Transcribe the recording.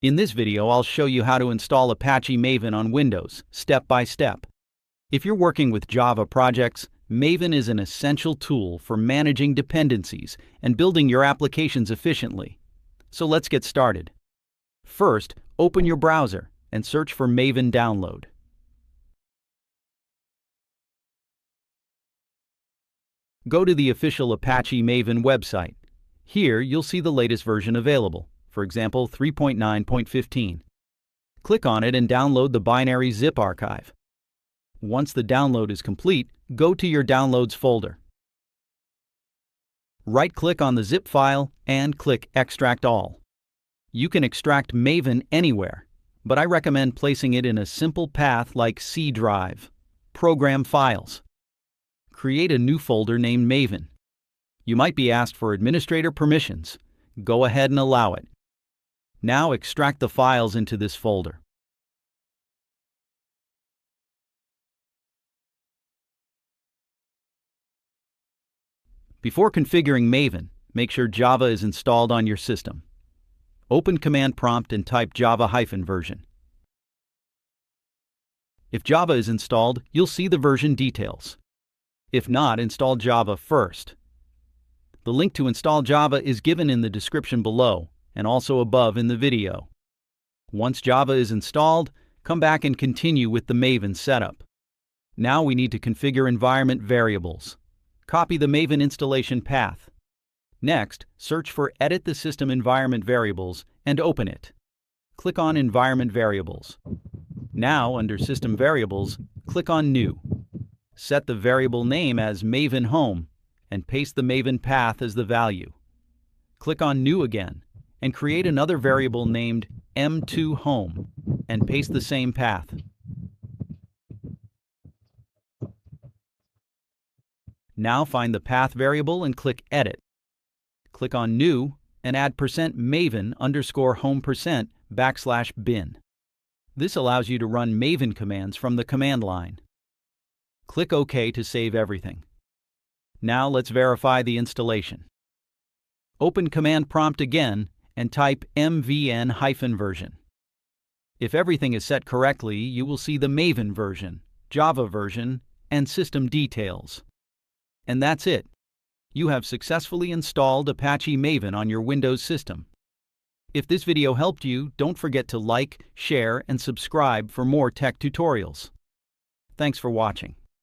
In this video, I'll show you how to install Apache Maven on Windows, step by step. If you're working with Java projects, Maven is an essential tool for managing dependencies and building your applications efficiently. So let's get started. First, open your browser and search for Maven download. Go to the official Apache Maven website. Here, you'll see the latest version available. For example, 3.9.15. Click on it and download the binary zip archive. Once the download is complete, go to your Downloads folder. Right-click on the zip file and click Extract All. You can extract Maven anywhere, but I recommend placing it in a simple path like C drive, Program Files. Create a new folder named Maven. You might be asked for administrator permissions. Go ahead and allow it. Now extract the files into this folder. Before configuring Maven, make sure Java is installed on your system. Open Command Prompt and type Java-version. If Java is installed, you'll see the version details. If not, install Java first. The link to install Java is given in the description below and also above in the video. Once Java is installed, come back and continue with the Maven setup. Now we need to configure environment variables. Copy the Maven installation path. Next, search for Edit the System Environment Variables and open it. Click on Environment Variables. Now, under System Variables, click on New. Set the variable name as Maven Home and paste the Maven path as the value. Click on New again and create another variable named M2 Home and paste the same path. Now find the path variable and click Edit. Click on New and add %maven_home%\bin. This allows you to run Maven commands from the command line. Click OK to save everything. Now let's verify the installation. Open Command Prompt again and type mvn-version. If everything is set correctly, you will see the Maven version, Java version, and system details. And that's it. You have successfully installed Apache Maven on your Windows system. If this video helped you, don't forget to like, share, and subscribe for more tech tutorials. Thanks for watching.